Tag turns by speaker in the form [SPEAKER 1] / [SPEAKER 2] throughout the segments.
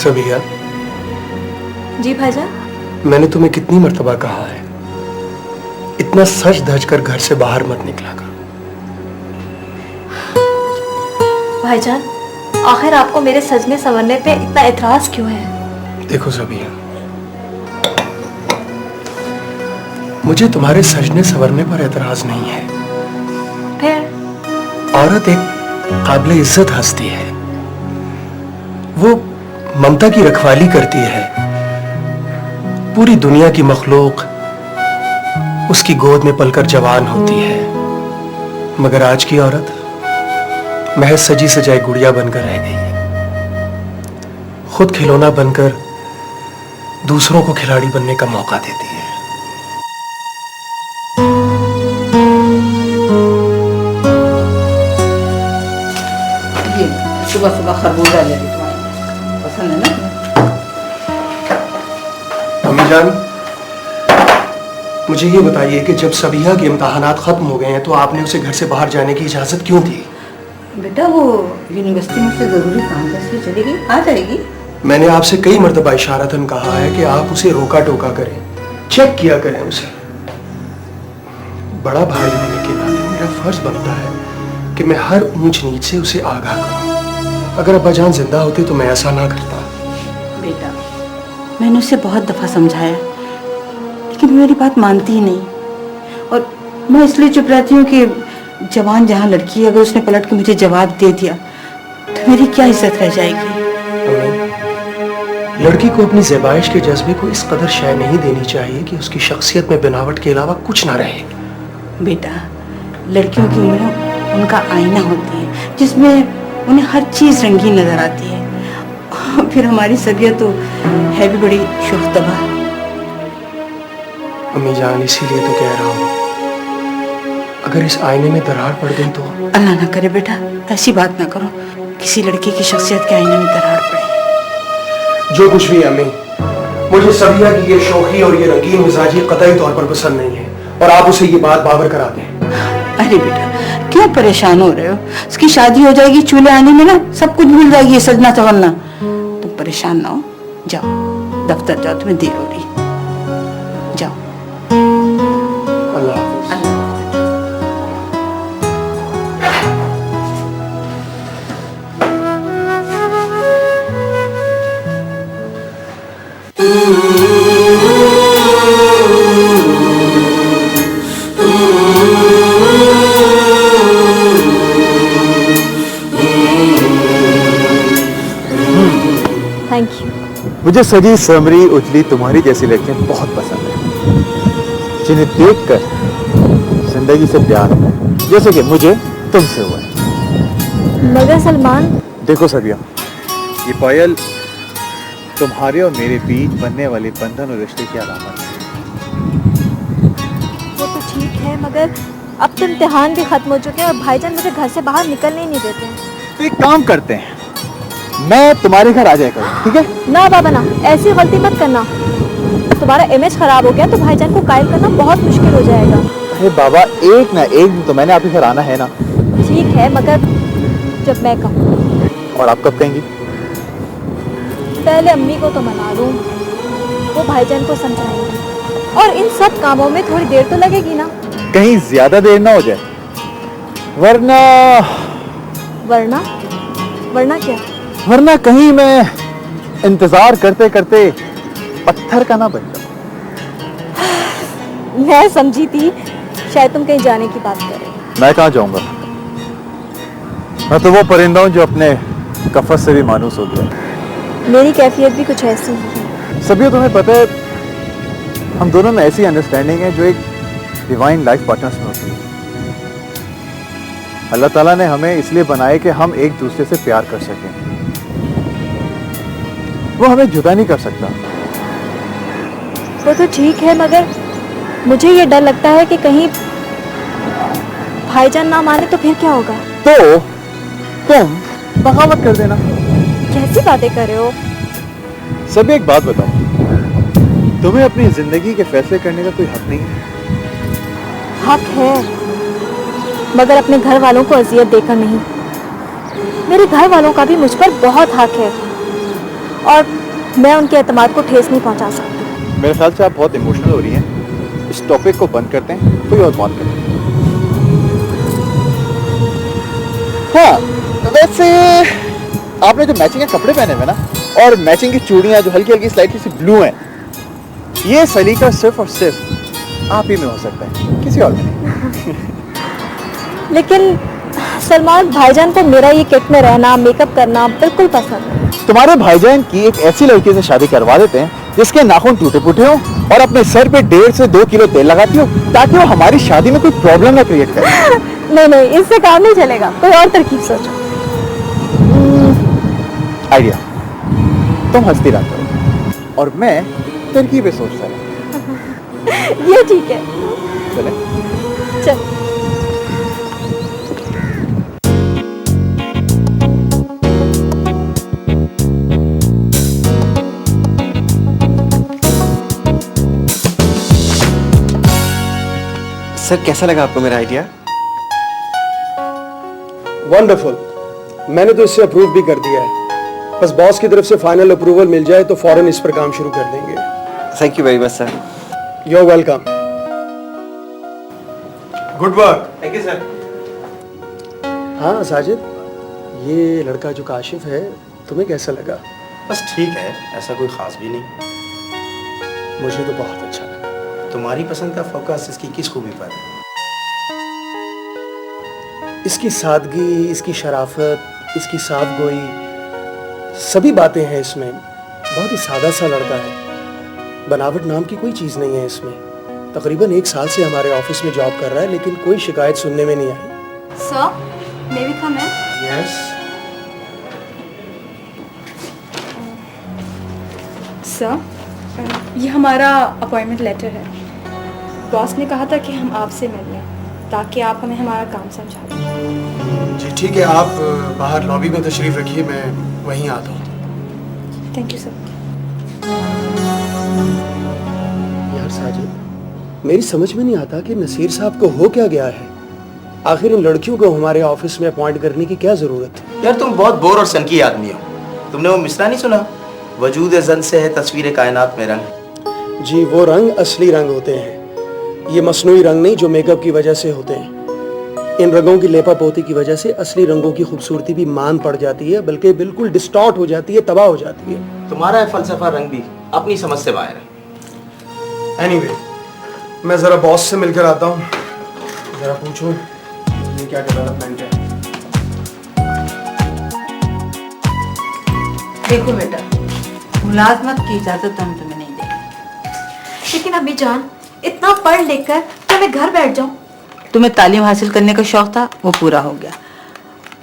[SPEAKER 1] सबिया,
[SPEAKER 2] जी भाईजान।
[SPEAKER 1] मैंने तुम्हें कितनी मर्तबा कहा है, इतना सज धज कर घर से बाहर मत निकला कर।
[SPEAKER 2] भाईजान, आखिर आपको मेरे सजने संवरने पे इतना एतराज क्यों है?
[SPEAKER 1] देखो सबिया, मुझे तुम्हारे सजने संवरने पर एतराज नहीं है।
[SPEAKER 2] फिर?
[SPEAKER 1] औरत एक काबिल इज्जत हस्ती है, वो ममता की रखवाली करती है। पूरी दुनिया की मखलूक उसकी गोद में पलकर जवान होती है, मगर आज की औरत महज सजी सजाई गुड़िया बनकर रह गई है। खुद खिलौना बनकर दूसरों को खिलाड़ी बनने का मौका देती है।
[SPEAKER 3] ये सुबह सुबह खरबूजा ले ली तुम्हारी, पसंद है ना?
[SPEAKER 1] अम्मी जान, मुझे ये बताइए कि जब सबिया के इम्तहानात खत्म हो गए हैं तो आपने उसे घर से बाहर जाने की इजाजत क्यों दी?
[SPEAKER 3] बेटा वो यूनिवर्सिटी में से जरूरी काम था इसलिए चली गई, आ जाएगी।
[SPEAKER 1] मैंने आपसे कई मर्तबा इशारतन कहा है कि आप उसे रोका टोका करें, चेक किया करें उसे। बड़ा भाई होने के नाते मेरा फर्ज बनता है कि मैं हर ऊंच नीच से उसे आगाह करूं। अगर अब्बाजान जिंदा होते तो मैं ऐसा ना करता।
[SPEAKER 3] बेटा, मैंने उसे बहुत दफा समझाया लेकिन मेरी बात मानती ही नहीं, और मैं इसलिए चुप रहती हूँ कि जवान जहाँ लड़की है, अगर उसने पलट के मुझे जवाब दे दिया तो मेरी क्या इज्जत रह जाएगी।
[SPEAKER 1] लड़की को अपनी ज़ैबाइश के जज्बे को इस कदर शय नहीं देनी चाहिए कि उसकी शख्सियत में बनावट के अलावा कुछ ना रहे।
[SPEAKER 3] बेटा, लड़कियों की उम्र उनका आईना होती है जिसमें उन्हें हर चीज रंगीन नजर आती है। फिर हमारी सबिया तो है भी बड़ी शुख्तबा।
[SPEAKER 1] अम्मी जान, इसीलिए तो कह रहा हूँ, अगर इस आईने में दरार पड़ गई तो।
[SPEAKER 3] अल्लाह ना करे बेटा, ऐसी बात ना करो, किसी लड़की की शख्सियत के आईने में दरार पड़े।
[SPEAKER 1] जो कुछ भी है अम्मी, मुझे सबिया की ये शौखी और ये रंगीन मिजाजी कतई तौर पर पसंद नहीं है, और आप उसे ये बात बावर करा दें।
[SPEAKER 3] अरे बेटा, क्यों परेशान हो रहे हो? उसकी शादी हो जाएगी, चूल्हे आने में ना सब कुछ भूल जाएगी, सजना संवरना। तुम परेशान ना हो, जाओ दफ्तर जाओ, तुम्हें देर हो रही। जाओ।
[SPEAKER 1] अल्लाह हाफ़िज़।
[SPEAKER 2] Thank you.
[SPEAKER 4] मुझे सजी समरी उजली तुम्हारी जैसी लड़कियां बहुत पसंद है, जिन्हें देखकर जिंदगी से प्यार हो, जैसे कि मुझे तुमसे हुआ है।
[SPEAKER 2] मगर सलमान,
[SPEAKER 4] देखो सबिया, ये पायल तुम्हारे और मेरे बीच बनने वाले बंधन और रिश्ते की अलामत है।
[SPEAKER 2] वो तो ठीक है, मगर अब तो इम्तिहान भी खत्म हो चुके हैं और भाईजान मुझे घर से बाहर निकलने ही नहीं देते हैं।
[SPEAKER 4] तो एक काम करते हैं, मैं तुम्हारे घर आ जाया करूं, ठीक है?
[SPEAKER 2] ना बाबा ना, ऐसी गलती मत करना। तुम्हारा इमेज खराब हो गया तो भाईजान को कायल करना बहुत मुश्किल हो जाएगा।
[SPEAKER 4] अरे बाबा, एक ना एक दिन तो मैंने आपके घर आना है ना।
[SPEAKER 2] ठीक है, मगर जब मैं कहूँ।
[SPEAKER 4] और आप कब कहेंगी?
[SPEAKER 2] पहले अम्मी को तो मना लूं, वो भाईजान को समझाएंगी, और इन सब कामों में थोड़ी देर तो लगेगी ना।
[SPEAKER 4] कहीं ज्यादा देर ना हो जाए, वरना
[SPEAKER 2] वरना? वरना क्या?
[SPEAKER 4] वरना कहीं मैं इंतजार करते करते पत्थर का ना बन जाऊं।
[SPEAKER 2] मैं समझी थी शायद तुम कहीं जाने की बात कर रहे हो।
[SPEAKER 4] मैं कहाँ जाऊंगा? मैं तो वो परिंदा हूं जो अपने कफस से भी मानूस हो गया।
[SPEAKER 2] मेरी कैफियत भी कुछ ऐसी ही है।
[SPEAKER 4] सभी तुम्हें पता है, हम दोनों में ऐसी अंडरस्टैंडिंग है जो एक डिवाइन लाइफ पार्टनर्स में होती है। अल्लाह ताला ने हमें इसलिए बनाए कि हम एक दूसरे से प्यार कर सकें। वो हमें जुदा नहीं कर सकता।
[SPEAKER 2] वो तो ठीक है, मगर मुझे ये डर लगता है कि कहीं भाईजान ना माने तो फिर क्या होगा?
[SPEAKER 4] तो तुम बगावत कर देना।
[SPEAKER 2] कैसी बातें कर रहे हो?
[SPEAKER 4] सब एक बात बताओ, तुम्हें अपनी जिंदगी के फैसले करने का कोई हक नहीं है?
[SPEAKER 2] हक है, मगर अपने घर वालों को अजियत देकर नहीं। मेरे घर वालों का भी मुझ पर बहुत हक है, और मैं उनके एतमाद को ठेस नहीं पहुंचा सकती।
[SPEAKER 4] मेरे ख्याल से आप बहुत इमोशनल हो रही हैं। इस टॉपिक को बंद करते हैं, कोई और बात करते हैं। हाँ, वैसे आपने जो मैचिंग के कपड़े पहने हुए ना, और मैचिंग की चूड़ियां जो हल्की हल्की स्लाइटली सी ब्लू हैं, ये सलीका सिर्फ और सिर्फ आप ही में हो सकता है, किसी और में नहीं।
[SPEAKER 2] लेकिन सलमान भाईजान को मेरा ये किट में रहना, मेकअप करना बिल्कुल पसंद है।
[SPEAKER 4] तुम्हारे भाईजान की एक ऐसी लड़की से शादी करवा देते हैं जिसके नाखून टूटे फूटे हो और अपने सर पे 1.5 से 2 किलो तेल लगाती हो, ताकि वो हमारी शादी में कोई प्रॉब्लम ना क्रिएट करे।
[SPEAKER 2] नहीं नहीं, इससे काम नहीं चलेगा, कोई और तरकीब सोचो।
[SPEAKER 4] आइडिया, तुम हंसती रहा करो और मैं तरकीबें सोचता रहा।
[SPEAKER 2] ये ठीक है,
[SPEAKER 4] चले।
[SPEAKER 2] चल।
[SPEAKER 5] सर कैसा लगा आपको मेरा आइडिया?
[SPEAKER 1] वंडरफुल। मैंने तो इससे अप्रूव भी कर दिया है। बस बॉस की तरफ से फाइनल अप्रूवल मिल जाए तो फौरन इस पर काम शुरू कर देंगे।
[SPEAKER 5] Thank you very much sir.
[SPEAKER 1] You are welcome. Good work.
[SPEAKER 5] Thank you sir.
[SPEAKER 1] हाँ साजिद, ये लड़का जो काशिफ है, तुम्हें कैसा लगा?
[SPEAKER 6] बस ठीक है, ऐसा कोई खास भी नहीं।
[SPEAKER 1] मुझे तो बहुत अच्छा लगा।
[SPEAKER 6] तुम्हारी पसंद का फोकस इसकी किस खूबी पर है?
[SPEAKER 1] इसकी सादगी, इसकी शराफत, इसकी साफ गोई, सभी बातें हैं इसमें। बहुत ही सादा सा लड़का है। बनावट नाम की कोई चीज़ नहीं है इसमें। तकरीबन 1 साल से हमारे ऑफिस में जॉब कर रहा है, लेकिन कोई शिकायत सुनने में नहीं आई।
[SPEAKER 2] Sir, may we come in?
[SPEAKER 1] Yes.
[SPEAKER 7] Sir, ये हमारा अपॉइंटमेंट लेटर है। बॉस ने कहा था कि हम आपसे मिल लें ताकि आप हमें हमारा काम समझा दें।
[SPEAKER 1] जी ठीक है, आप बाहर लॉबी में तशरीफ रखिए, मैं वहीं आता हूँ।
[SPEAKER 7] Thank you sir.
[SPEAKER 1] यार साजिद, मेरी समझ में नहीं आता कि नसीर साहब को हो क्या गया है। आखिर इन लड़कियों को हमारे ऑफिस में अपॉइंट करने की क्या जरूरत है?
[SPEAKER 6] यार तुम बहुत बोर और सनकी आदमी हो। तुमने वो मिसरा नहीं सुना, वजूद जन से है तस्वीर कायनात में रंग।
[SPEAKER 1] जी, वो रंग असली रंग होते हैं, ये मसनूई रंग नहीं जो मेकअप की वजह से होते हैं। इन रंगों की लेपा पोती की वजह से असली रंगों की खूबसूरती भी मान पड़ जाती है, बल्कि बिल्कुल डिस्टॉर्ट हो जाती है, तबाह हो जाती है।
[SPEAKER 6] तुम्हारा है फलसफा रंग भी अपनी समझ से बाहर है।
[SPEAKER 1] एनीवे, मैं जरा बॉस से मिलकर आता हूँ। जरा पूछो ये क्या डेवलपमेंट है।
[SPEAKER 3] देखो बेटा, मुलाजमत की इजाजत हम तुम्हें नहीं देंगे।
[SPEAKER 2] लेकिन अम्मी जान, इतना पढ़ लिख कर तो मैं घर बैठ जाऊं।
[SPEAKER 3] तुम्हें तालीम हासिल करने का शौक था, वो पूरा हो गया।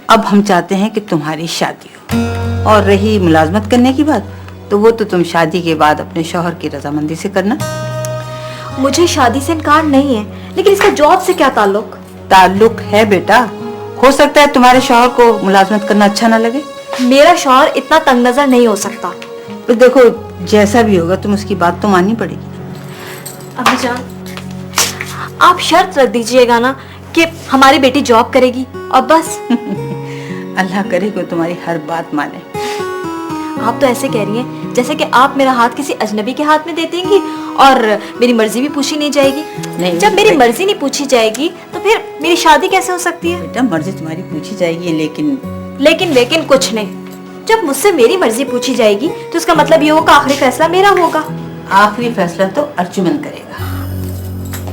[SPEAKER 3] अब हम चाहते हैं कि तुम्हारी शादी हो। और रही मुलाजमत करने की बात, तो वो तो तुम शादी के बाद अपने शौहर की रजामंदी से करना।
[SPEAKER 2] मुझे शादी से इनकार नहीं है, लेकिन इसका जॉब से क्या ताल्लुक?
[SPEAKER 3] ताल्लुक है बेटा। हो सकता है तुम्हारे शौहर को मुलाजमत करना अच्छा ना लगे।
[SPEAKER 2] मेरा शौहर इतना तंग नजर नहीं हो सकता।
[SPEAKER 3] तो देखो, जैसा भी होगा तुम उसकी बात तो माननी पड़ेगी।
[SPEAKER 2] अम्मी जान, आप शर्त रख दीजिएगा ना कि हमारी बेटी जॉब करेगी और बस।
[SPEAKER 3] अल्लाह करे को तुम्हारी हर बात माने।
[SPEAKER 2] आप तो ऐसे कह रही हैं जैसे कि आप मेरा हाथ किसी अजनबी के हाथ में दे देंगी और मेरी मर्जी भी पूछी नहीं जाएगी।
[SPEAKER 3] नहीं,
[SPEAKER 2] जब मेरी मर्जी नहीं पूछी जाएगी तो फिर मेरी शादी कैसे हो सकती है?
[SPEAKER 3] बेटा, मर्जी तुम्हारी पूछी जाएगी,
[SPEAKER 2] लेकिन कुछ नहीं। जब मुझसे मेरी मर्जी पूछी जाएगी तो इसका मतलब ये होगा आखिरी फैसला मेरा होगा।
[SPEAKER 3] आखिरी फैसला तो अर्जुमन करेगा।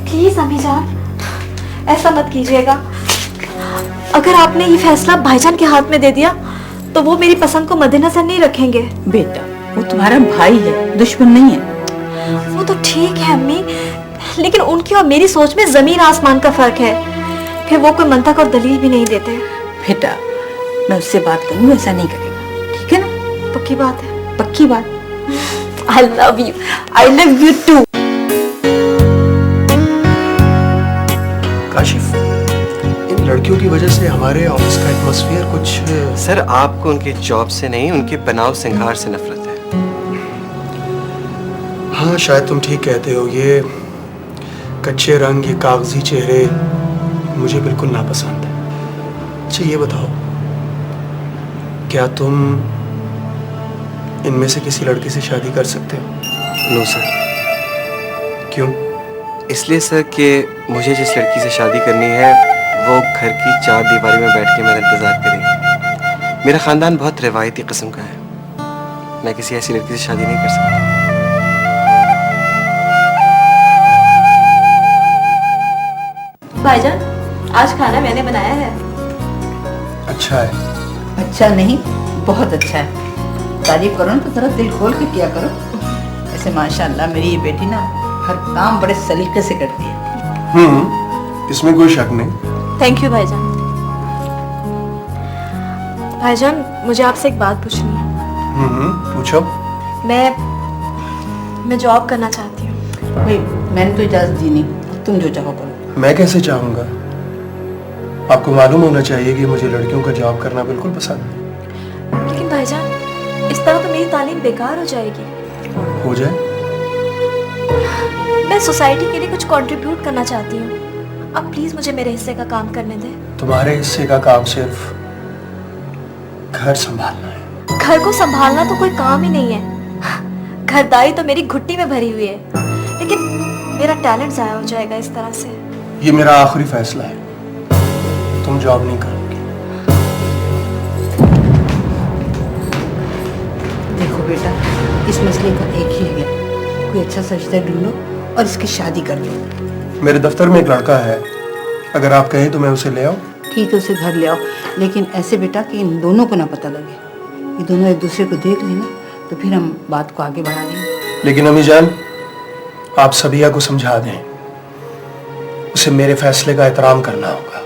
[SPEAKER 2] प्लीज अम्मी जान, ऐसा मत कीजिएगा। अगर आपने ये फैसला भाईजान के हाथ में दे दिया तो वो मेरी पसंद को मद्देनजर नहीं रखेंगे।
[SPEAKER 3] बेटा, वो तुम्हारा भाई है, दुश्मन नहीं है।
[SPEAKER 2] वो तो ठीक है अम्मी, लेकिन उनकी और मेरी सोच में जमीन आसमान का फर्क है। फिर वो कोई मंतक और दलील भी नहीं देते।
[SPEAKER 3] बेटा, मैं उससे बात करूँ, ऐसा नहीं करेगा, ठीक है ना?
[SPEAKER 2] पक्की बात है?
[SPEAKER 3] पक्की बात।
[SPEAKER 2] I love you.
[SPEAKER 3] I love you too.
[SPEAKER 1] Kashif, इन लड़कियों की वजह से हमारे ऑफिस का एटमॉस्फेयर कुछ।
[SPEAKER 5] सर आपको उनके जॉब से नहीं, उनके बनाव सिंगार से नफरत है।
[SPEAKER 1] हाँ, शायद तुम ठीक कहते हो। ये कच्चे रंग, ये कागजी चेहरे मुझे बिल्कुल नापसंद है। अच्छा ये बताओ, क्या तुम इनमें से किसी लड़के से शादी कर सकते हो?
[SPEAKER 5] No sir.
[SPEAKER 1] क्यों?
[SPEAKER 5] इसलिए सर कि मुझे जिस लड़की से शादी करनी है वो घर की चार दीवारी में बैठ के मेरा इंतज़ार करेगी। मेरा ख़ानदान बहुत रिवायती किस्म का है, मैं किसी ऐसी लड़की से शादी नहीं कर सकता।
[SPEAKER 2] भाईजान, आज खाना मैंने बनाया है।
[SPEAKER 1] अच्छा है।
[SPEAKER 3] अच्छा नहीं, बहुत अच्छा है। तारीफ करो ना तो थोड़ा दिल खोल के किया करो। ऐसे माशाल्लाह मेरी ये बेटी ना हर काम बड़े सलीके से करती है।
[SPEAKER 1] इसमें कोई शक नहीं।
[SPEAKER 2] थैंक यू भाईजान। भाईजान, मुझे आपसे एक बात पूछनी है।
[SPEAKER 1] पूछो।
[SPEAKER 2] मैं जॉब करना चाहती हूँ।
[SPEAKER 3] भाई मैंने तो इजाजत दी नहीं, तुम जो चाहो करो।
[SPEAKER 1] मैं कैसे चाहूंगा? आपको मालूम होना चाहिए कि मुझे लड़कियों का जॉब करना बिल्कुल पसंद है।
[SPEAKER 2] लेकिन भाईजान, इस तरह तो मेरी तालीम बेकार हो जाएगी।
[SPEAKER 1] हो जाए।
[SPEAKER 2] मैं सोसाइटी के लिए कुछ कंट्रीब्यूट करना चाहती हूँ। अब प्लीज मुझे मेरे हिस्से का काम करने दें।
[SPEAKER 1] तुम्हारे हिस्से का काम सिर्फ घर संभालना है।
[SPEAKER 2] घर को संभालना तो कोई काम ही नहीं है। घरदारी तो मेरी घुट्टी में भरी हुई है, लेकिन मेरा टैलेंट जाया हो जाएगा इस तरह से।
[SPEAKER 1] ये मेरा आखिरी फैसला है, तुम जॉब नहीं करोगे।
[SPEAKER 3] देखो बेटा, इस मसले का एक ही है, कोई अच्छा सा रिश्ता ढूंढो और इसकी शादी कर दो।
[SPEAKER 1] मेरे दफ्तर में एक लड़का है, अगर आप कहें तो मैं उसे ले आऊं।
[SPEAKER 3] ठीक है, उसे घर ले आओ, लेकिन ऐसे बेटा कि इन दोनों को ना पता लगे। ये दोनों एक दूसरे को देख लेना तो फिर हम बात को आगे बढ़ा लेंगे।
[SPEAKER 1] लेकिन अम्मी जान, आप सबिया को समझा दें, उसे मेरे फैसले का एहतराम करना होगा।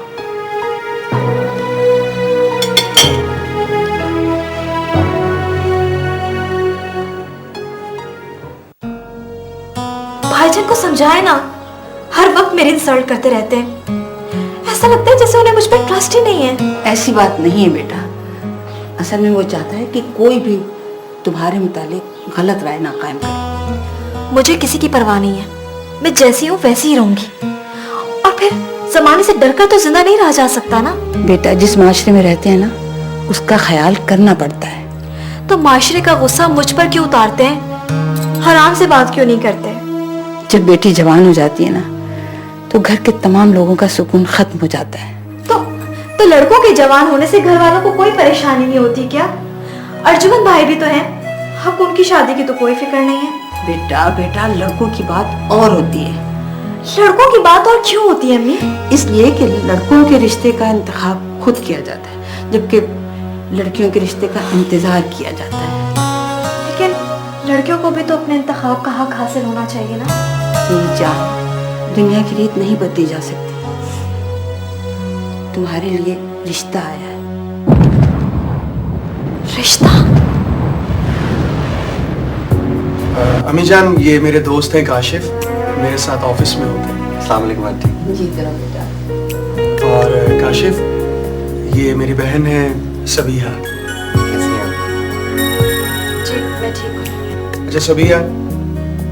[SPEAKER 2] भाईजान को समझाए ना, हर वक्त मेरी इंसल्ट करते रहते हैं। ऐसा लगता है जैसे उन्हें मुझ पर ट्रस्ट ही नहीं है।
[SPEAKER 3] ऐसी बात नहीं है बेटा, असल में वो चाहता है कि कोई भी तुम्हारे मुतालिक गलत राय ना कायम करे।
[SPEAKER 2] मुझे किसी की परवाह नहीं है, मैं जैसी हूँ वैसी ही रहूंगी। और फिर जमाने से डरकर तो जिंदा नहीं रहा जा सकता ना।
[SPEAKER 3] बेटा, जिस माशरे में रहते हैं ना, उसका ख्याल करना पड़ता है।
[SPEAKER 2] तो माशरे का गुस्सा मुझ पर क्यों उतारते हैं? हराम से बात क्यों नहीं करते?
[SPEAKER 3] जब बेटी जवान हो जाती है ना, तो घर के तमाम लोगों का सुकून खत्म हो जाता है।
[SPEAKER 2] तो लड़कों के जवान होने से घर वालों को कोई परेशानी नहीं होती क्या? अर्जुमन भाई भी तो हैं, अब उनकी शादी की तो कोई फिक्र नहीं है।
[SPEAKER 3] बेटा लड़कों की बात और होती है।
[SPEAKER 2] लड़कों की बात और क्यों होती है अम्मी?
[SPEAKER 3] इसलिए कि लड़कों के रिश्ते का इंतखाब खुद किया जाता है, जबकि लड़कियों के रिश्ते का इंतजार किया जाता है।
[SPEAKER 2] लेकिन लड़कियों को भी तो अपने इंतखाब का हक हासिल होना चाहिए ना।
[SPEAKER 3] नहीं जान, दुनिया की रीत नहीं बदली जा सकती। तुम्हारे लिए रिश्ता आया है।
[SPEAKER 2] रिश्ता?
[SPEAKER 1] अम्मी जान, ये मेरे दोस्त हैं काशिफ, मेरे साथ ऑफिस में होते हैं।
[SPEAKER 5] अस्सलाम वालेकुम आंटी।
[SPEAKER 3] जी जरा बेटा।
[SPEAKER 1] और काशिफ, ये मेरी बहन है सबिया।
[SPEAKER 5] कैसी हैं आप?
[SPEAKER 2] जी मैं ठीक हूँ।
[SPEAKER 1] अच्छा सबिया,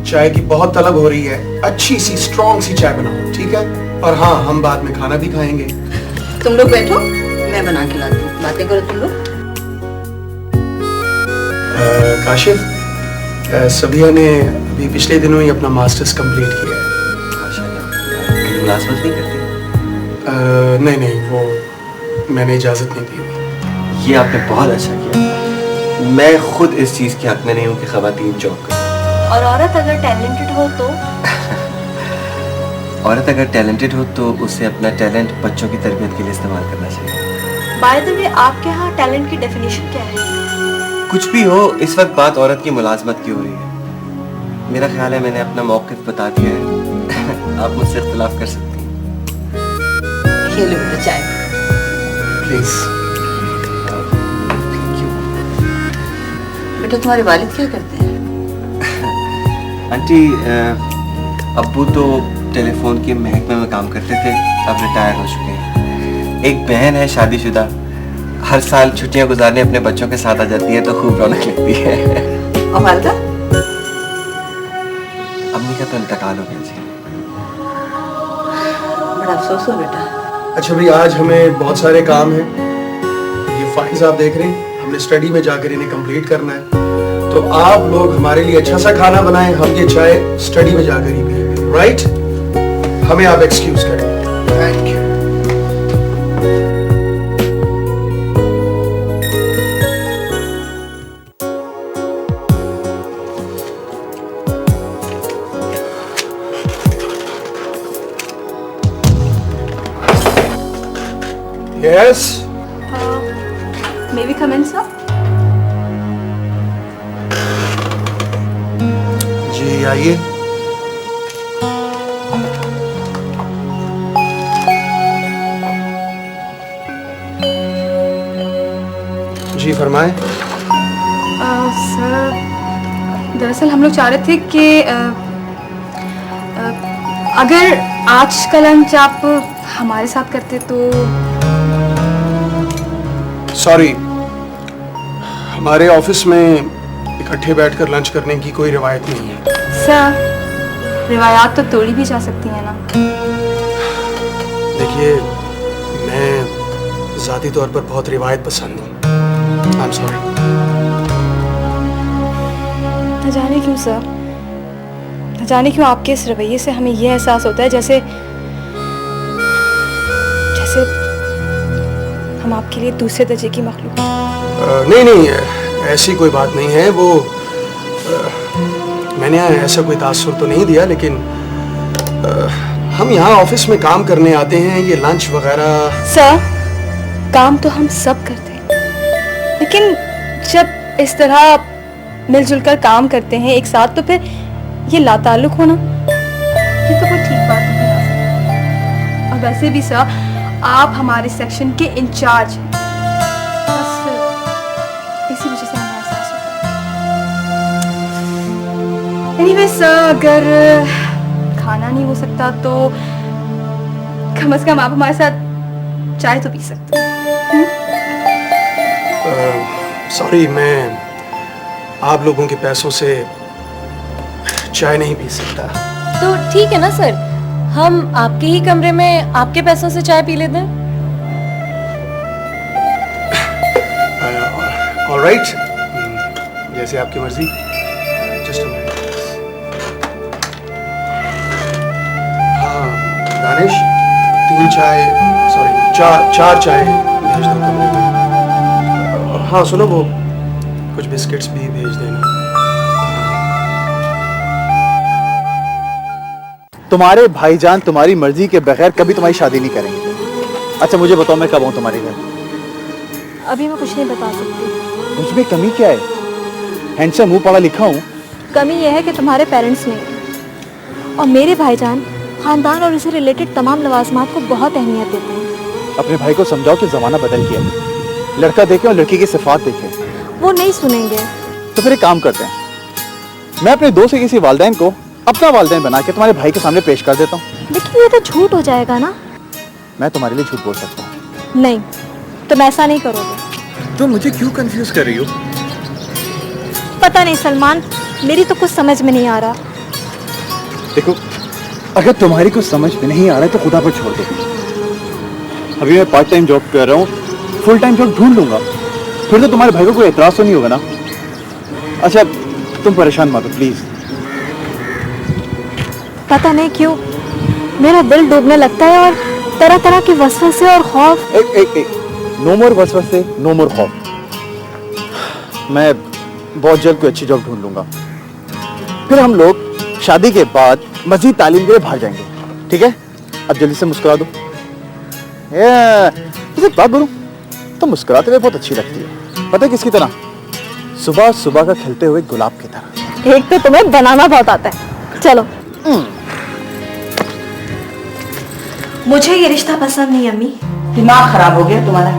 [SPEAKER 1] चाय की बहुत तलब हो रही है, अच्छी सी स्ट्रॉन्ग सी चाय बनाओ, ठीक है? और हाँ, हम बाद में खाना भी खाएंगे।
[SPEAKER 3] तुम लोग बैठो, मैं बना के लाती हूँ, बातें करो तुम लोग।
[SPEAKER 1] काशिफ, सबिया ने अभी पिछले दिनों ही अपना मास्टर्स कंप्लीट किया है।
[SPEAKER 5] माशाल्लाह। कहीं मुलाजमत नहीं करती?
[SPEAKER 1] नहीं, वो मैंने इजाज़त नहीं दी हुई।
[SPEAKER 5] ये आपने बहुत अच्छा किया। मैं खुद इस चीज़ के हक में नहीं हूँ कि ख़वातीन जॉब करें।
[SPEAKER 2] और औरत अगर टैलेंटेड हो तो?
[SPEAKER 5] औरत अगर टैलेंटेड हो तो उसे अपना टैलेंट बच्चों की तरबियत के लिए इस्तेमाल करना चाहिए।
[SPEAKER 2] बाय द वे, आपके यहाँ टैलेंट की डेफिनेशन क्या है?
[SPEAKER 5] कुछ भी हो, इस वक्त बात औरत की मुलाजमत की हो रही है। मेरा ख्याल है मैंने अपना मौक़िफ़ बता दिया है। आप मुझसे इख्तिलाफ कर सकती हैं।
[SPEAKER 3] ये लो बेटा चाय।
[SPEAKER 1] प्लीज़।
[SPEAKER 3] बेटा, तुम्हारे वालिद क्या करते हैं?
[SPEAKER 5] आंटी, अब्बू तो टेलीफोन के महकमे में काम करते थे, अब रिटायर हो चुके हैं। एक बहन है शादीशुदा, हर साल छुट्टियां गुजारने अपने बच्चों के साथ आ जाती है तो खूब रौनक लगती है।
[SPEAKER 3] और वालदा?
[SPEAKER 5] अम्मी का तो इंतकाल हो गया जी।
[SPEAKER 3] बड़ा अफसोस हो बेटा।
[SPEAKER 1] अच्छा भाई, आज हमें बहुत सारे काम हैं। ये फाइल्स आप देख रहे हैं, हमने स्टडी में जाकर इन्हें कंप्लीट करना है। तो आप लोग हमारे लिए अच्छा सा खाना बनाएं, हम ये चाय स्टडी में जाकर ही पिएंगे, राइट? हमें आप एक्सक्यूज करें। Thank you. Yes,
[SPEAKER 7] may we come in sir?
[SPEAKER 1] जी आइए। जी फरमाएं।
[SPEAKER 7] सर दरअसल हम लोग चाह रहे थे कि अगर आज का लंच आप हमारे साथ करते तो।
[SPEAKER 1] सॉरी, हमारे ऑफिस में इकट्ठे बैठकर लंच करने की कोई रिवायत नहीं है।
[SPEAKER 7] सर रिवायात तो तोड़ी भी जा सकती हैं ना।
[SPEAKER 1] देखिए, मैं ज़ाती तौर पर बहुत रिवायत पसंद हूँ। I am sorry.
[SPEAKER 7] न जाने क्यों सर, न जाने क्यों आपके इस रवैये से हमें यह एहसास होता है जैसे हम आपके लिए दूसरे दर्जे की मखलूक हैं।
[SPEAKER 1] नहीं, ऐसी कोई बात नहीं है। वो मैंने ऐसा कोई तासुर तो नहीं दिया, लेकिन हम यहाँ ऑफिस में काम करने आते हैं, ये लंच वगैरह।
[SPEAKER 7] सर काम तो हम सब करते हैं, लेकिन जब इस तरह मिलजुल कर काम करते हैं एक साथ, तो फिर ये लाताल्लुक होना, ये तो कोई ठीक बात नहीं है। और वैसे भी सर आप हमारे सेक्शन के इंचार्ज हैं, बस इसी वजह से हमें एहसास होता है। एनीवे सर, अगर खाना नहीं हो सकता तो कम से कम आप हमारे साथ चाय तो पी सकते हैं।
[SPEAKER 1] सॉरी, मैं आप लोगों के पैसों से चाय नहीं पी सकता।
[SPEAKER 8] तो ठीक है ना सर, हम आपके ही कमरे में आपके पैसों से चाय पी लेते हैं।
[SPEAKER 1] ऑलराइट, जैसे आपकी मर्जी। Just a minute. हाँ दानिश, 3 चाय, सॉरी 4 चाय भेज दो कमरे में। हाँ सुनो, वो कुछ बिस्किट्स भी भेज देना।
[SPEAKER 4] तुम्हारे भाईजान तुम्हारी मर्जी के बगैर कभी तुम्हारी शादी नहीं करेंगे। अच्छा मुझे बताओ, मैं कब आऊँ तुम्हारे घर?
[SPEAKER 2] अभी मैं कुछ नहीं बता सकती।
[SPEAKER 4] मुझ में कमी क्या है? हैंडसम हूँ, पढ़ा लिखा हूँ।
[SPEAKER 2] कमी यह है कि तुम्हारे पेरेंट्स नहीं, और मेरे भाईजान खानदान और इससे रिलेटेड तमाम लवाजमात को बहुत अहमियत देते हैं।
[SPEAKER 4] अपने भाई को समझाओ कि जमाना बदल गया है, लड़का देखे और लड़की की सिफात देखे।
[SPEAKER 2] वो नहीं सुनेंगे।
[SPEAKER 4] तो फिर एक काम करते हैं, मैं अपने दोस्त के किसी वालिदैन को अपना वालिदैन बना के तुम्हारे भाई के सामने पेश कर देता हूँ।
[SPEAKER 2] लेकिन ये तो झूठ हो जाएगा ना।
[SPEAKER 4] मैं तुम्हारे लिए झूठ बोल सकता हूँ।
[SPEAKER 2] नहीं, तुम ऐसा नहीं करोगे।
[SPEAKER 4] तो मुझे क्यों कंफ्यूज कर रही हो?
[SPEAKER 2] पता नहीं सलमान, मेरी तो कुछ समझ में नहीं आ रहा।
[SPEAKER 4] देखो, अगर तुम्हारी कुछ समझ में नहीं आ रहा है तो खुदा पर छोड़ दो। अभी मैं पार्ट टाइम जॉब कर रहा हूँ, फुल टाइम जॉब ढूंढ लूंगा, फिर तो तुम्हारे भाई को कोई एतराज तो नहीं होगा ना? अच्छा तुम परेशान मत हो प्लीज।
[SPEAKER 2] पता नहीं क्यों मेरा दिल डूबने लगता है, और तरह तरह के वसवसे और खौफ।
[SPEAKER 4] एक नो मोर वसवसे, नो मोर खौफ। मैं बहुत जल्द कोई अच्छी जॉब ढूंढ लूंगा, फिर हम लोग शादी के बाद मजीद तालीम के लिए बाहर जाएंगे, ठीक है? अब जल्दी से मुस्कुरा दो। एक बात बोलूं, तो मुस्कुराते हुए बहुत अच्छी लगती है। पता है किसकी तरह? सुबह सुबह का खिलते हुए गुलाब की तरह।
[SPEAKER 2] एक तो तुम्हें बनाना बहुत आता है। चलो। मुझे ये रिश्ता पसंद नहीं अम्मी।
[SPEAKER 3] दिमाग खराब हो गया तुम्हारा।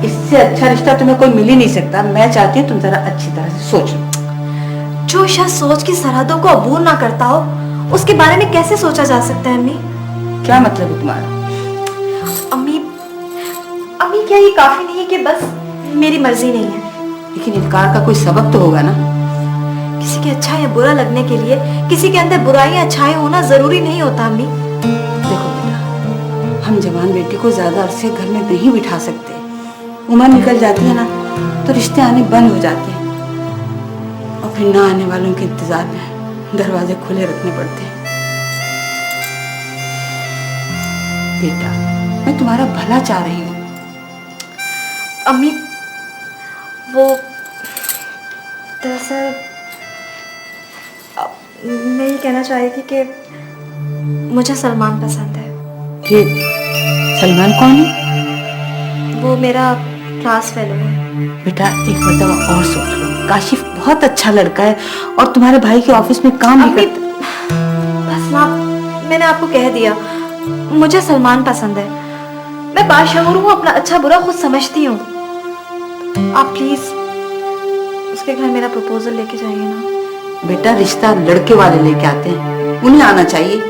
[SPEAKER 3] इससे अच्छा रिश्ता तुम्हें कोई मिल ही नहीं सकता। मैं चाहती हूँ तुम जरा अच्छी तरह से सोच लो।
[SPEAKER 2] जो शख्स सोच की सरहदों को अबूर ना करता हो, उसके बारे में कैसे सोचा जा सकता है अम्मी?
[SPEAKER 3] क्या मतलब है तुम्हारा?
[SPEAKER 2] अम्मी क्या ये काफी नहीं है कि बस मेरी मर्जी नहीं है?
[SPEAKER 3] लेकिन इनकार का कोई सबब तो होगा ना।
[SPEAKER 2] किसी के अच्छा या बुरा लगने के लिए किसी के अंदर बुराई या अच्छाई होना जरूरी नहीं होता अम्मी।
[SPEAKER 3] देखो बेटा, हम जवान बेटी को ज्यादा अरसे घर में नहीं बिठा सकते। उम्र निकल जाती है ना तो रिश्ते आने बंद हो जाते हैं। और फिर ना आने वालों के इंतजार में दरवाजे खुले रखने पड़ते हैं। बेटा, मैं तुम्हारा भला चाह रही हूँ।
[SPEAKER 2] अम्मी, वो दरअसल मैं ये कहना चाह रही थी कि मुझे सलमान पसंद है।
[SPEAKER 3] कि सलमान कौन है?
[SPEAKER 2] वो मेरा क्लास फेलो है।
[SPEAKER 3] बेटा, एक मरतबा और सोच लो। काशिफ बहुत अच्छा लड़का है और तुम्हारे भाई के ऑफिस में काम भी
[SPEAKER 2] अम्मी,
[SPEAKER 3] करता।
[SPEAKER 2] बस ना, मैंने आपको कह दिया, मुझे सलमान पसंद है। मैं बाशऊर हूँ, अपना अच्छा बुरा खुद समझती हूँ। आप प्लीज उसके घर मेरा प्रपोजल लेके जाइए ना।
[SPEAKER 3] बेटा, रिश्ता लड़के वाले लेके आते हैं, उन्हें आना चाहिए।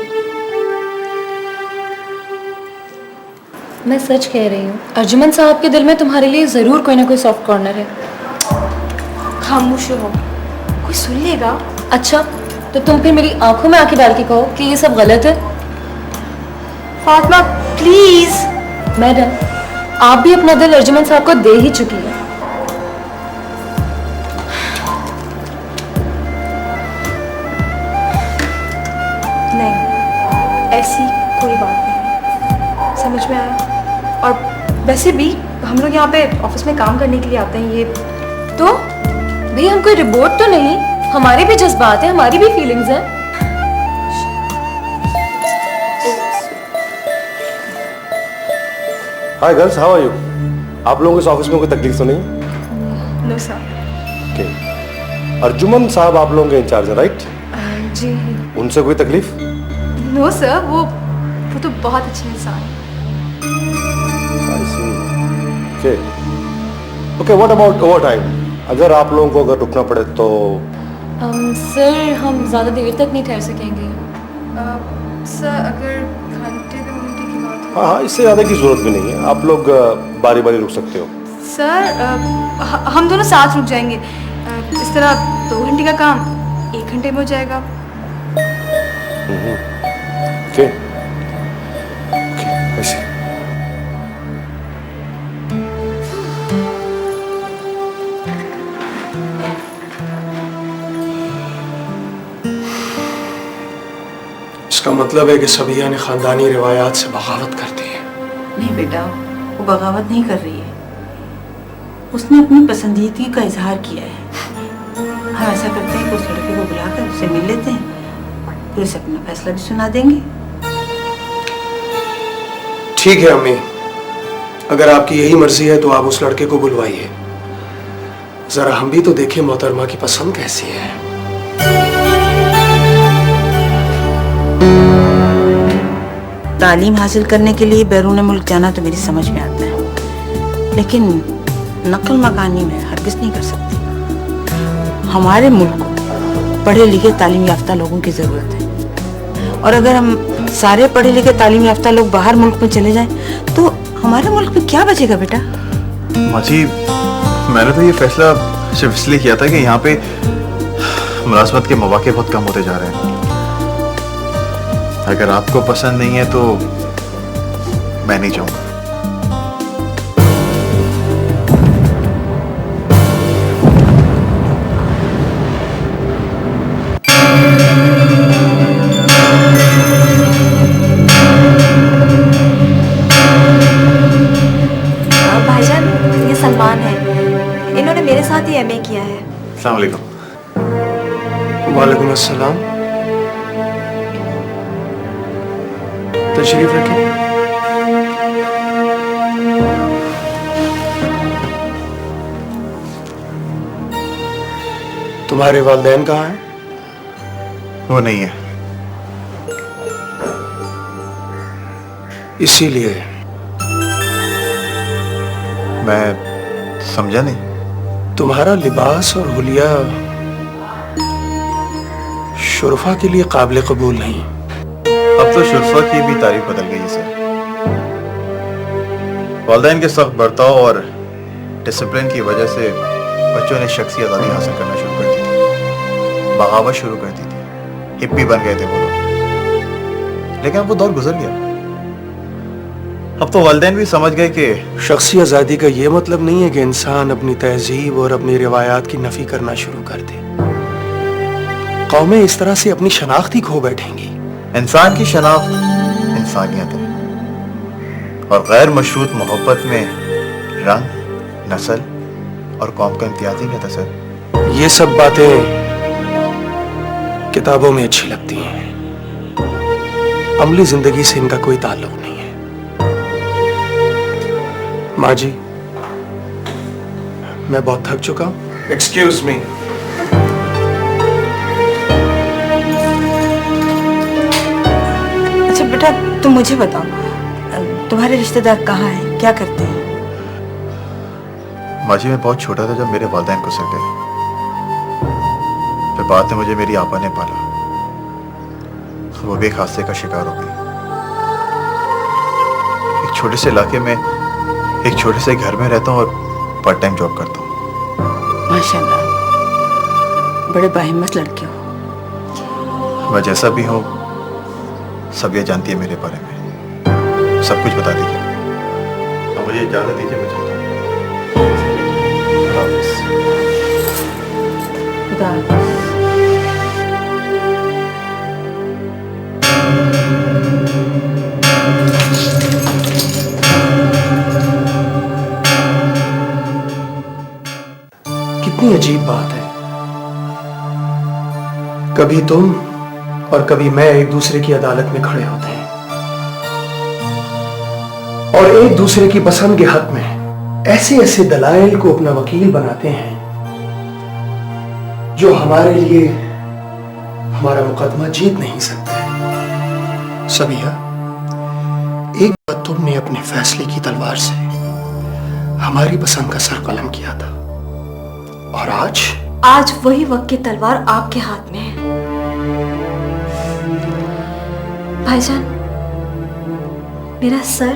[SPEAKER 8] मैं सच कह रही हूँ, अर्जुमन साहब के दिल में तुम्हारे लिए जरूर कोई ना कोई सॉफ्ट कॉर्नर है।
[SPEAKER 2] खामोश हो, कोई सुन लेगा।
[SPEAKER 8] अच्छा, तो तुम फिर मेरी आंखों में आंखें डाल के कहो कि ये सब गलत है।
[SPEAKER 2] फातिमा प्लीज।
[SPEAKER 8] मैडम, आप भी अपना दिल अर्जुमन साहब को दे ही चुकी है।
[SPEAKER 2] नहीं, ऐसी कोई बात नहीं, समझ में आया। और वैसे भी हम लोग यहाँ पे ऑफिस में काम करने के लिए आते हैं। ये
[SPEAKER 8] तो भाई, हम कोई रिपोर्ट तो नहीं, हमारे भी जज्बात हैं, हमारी भी फीलिंग्स हैं।
[SPEAKER 9] Hi girls, how are you? आप लोगों को इस ऑफिस में कोई तकलीफ तो नहीं?
[SPEAKER 2] No sir.
[SPEAKER 9] ओके, अर्जुमन साहब आप लोगों के इंचार्ज है, राइट?
[SPEAKER 2] जी
[SPEAKER 9] उनसे कोई तकलीफ?
[SPEAKER 2] नो सर, वो तो बहुत अच्छे इंसान है।
[SPEAKER 9] I see. Okay okay, what about over time? अगर आप लोगों को अगर रुकना पड़े तो?
[SPEAKER 8] सर, हम ज़्यादा देर तक नहीं ठहर सकेंगे।
[SPEAKER 2] सर, अगर घंटे 2 घंटे की बात हो।
[SPEAKER 9] हाँ हाँ, इससे ज़्यादा की ज़रूरत भी नहीं है। आप लोग बारी बारी रुक सकते हो।
[SPEAKER 2] सर, हम दोनों साथ रुक जाएंगे। इस तरह 2 घंटे का काम 1 घंटे में हो जाएगा।
[SPEAKER 9] ओके ओके, ऐसे।
[SPEAKER 1] इसका मतलब है कि सबिया ने खानदानी रिवायात से बगावत कर दी है।
[SPEAKER 3] नहीं बेटा, वो बगावत नहीं कर रही है। उसने अपनी पसंदीदगी का इजहार किया है। हम ऐसा करते हैं कि उस लड़के को बुलाकर उससे मिल लेते हैं, फिर उसे अपना फैसला भी सुना देंगे।
[SPEAKER 1] ठीक है अम्मी, अगर आपकी यही मर्जी है तो आप उस लड़के को बुलवाइए। जरा हम भी तो देखें मोहतरमा की पसंद कैसी है।
[SPEAKER 3] तालीम हासिल करने के लिए बैरून मुल्क जाना तो मेरी समझ में आता है, लेकिन नकल मकानी में हरगिज़ नहीं कर सकती। हमारे मुल्क को पढ़े लिखे तालीम याफ्ता लोगों की ज़रूरत है, और अगर हम सारे पढ़े लिखे तालीम याफ्ता लोग बाहर मुल्क में चले जाएं तो हमारे मुल्क में क्या बचेगा बेटा?
[SPEAKER 4] माँ जी, मैंने तो ये फैसला सिर्फ इसलिए किया था कि यहाँ पे मुलाजमत के मौके बहुत कम होते जा रहे हैं। अगर आपको पसंद नहीं है तो मैं नहीं चाहूंगा।
[SPEAKER 2] भाईजान, ये सलमान है। इन्होंने मेरे साथ ही एमए किया है।
[SPEAKER 4] अस्सलाम वालेकुम।
[SPEAKER 1] वालेकुम अस्सलाम। तशरीफ रखें। तुम्हारे वालिदैन कहाँ हैं?
[SPEAKER 4] वो नहीं है।
[SPEAKER 1] इसीलिए
[SPEAKER 4] मैं समझा नहीं।
[SPEAKER 1] तुम्हारा लिबास और हुलिया शुरफा के लिए काबिल कबूल नहीं।
[SPEAKER 4] अब तो शुरफा की भी तारीफ बदल गई है सर। वालिदैन के सख्त बर्ताव और डिसिप्लिन की वजह से बच्चों ने शख्सी आज़ादी हासिल करना शुरू कर दी थी, बगावत शुरू कर दी थी, हिप्पी बन गए थे वो लोग। लेकिन अब वो दौर गुजर गया। अब तो वालिदैन भी समझ गए कि
[SPEAKER 1] शख्सी आज़ादी का ये मतलब नहीं है कि इंसान अपनी तहजीब और अपनी रिवायात की नफी करना शुरू कर दे। कौमें इस तरह से अपनी शनाख्त ही खो बैठेंगी।
[SPEAKER 4] इंसान की शनाख्त इंसानियत है और गैर मशरूत मोहब्बत में रंग, नस्ल और कौम का इम्तियाज नहीं रहता सर।
[SPEAKER 1] ये सब बातें किताबों में अच्छी लगती हैं, अमली जिंदगी से इनका कोई ताल्लुक नहीं है। माँ जी, मैं बहुत थक चुका हूं। Excuse me.
[SPEAKER 3] अच्छा बेटा, तुम मुझे बताओ, तुम्हारे रिश्तेदार कहाँ हैं, क्या करते हैं?
[SPEAKER 4] माँ जी, मैं बहुत छोटा था जब मेरे वालिदैन गुजर गए। फिर बाद में मुझे मेरी आपा ने पाला, वो भी एक हादसे का शिकार हो गई। एक छोटे से इलाके में एक छोटे से घर में रहता हूँ और पार्ट टाइम जॉब करता हूँ।
[SPEAKER 3] माशाल्लाह, बड़े बाहिम्मत लड़के हो।
[SPEAKER 4] मैं जैसा भी हूँ सब ये जानती है मेरे बारे में, सब कुछ बता दीजिए। अब मुझे इजाज़त दीजिए, मैं चलता हूँ।
[SPEAKER 3] खुदा हाफिज़।
[SPEAKER 1] कितनी अजीब बात है, कभी तुम और कभी मैं एक दूसरे की अदालत में खड़े होते हैं और एक दूसरे की पसंद के हक में ऐसे ऐसे दलाइल को अपना वकील बनाते हैं जो हमारे लिए हमारा मुकदमा जीत नहीं सकते। सबिया, एक बार तुमने अपने फैसले की तलवार से हमारी पसंद का सर कलम किया था और आज
[SPEAKER 2] वही वक्त की तलवार आपके हाथ में है। भाईजान, मेरा सर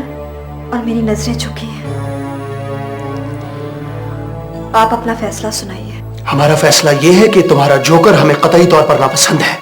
[SPEAKER 2] और मेरी नजरें झुकी हैं। आप अपना फैसला सुनाइए।
[SPEAKER 1] हमारा फैसला यह है कि तुम्हारा जोकर हमें कतई तौर पर नापसंद है।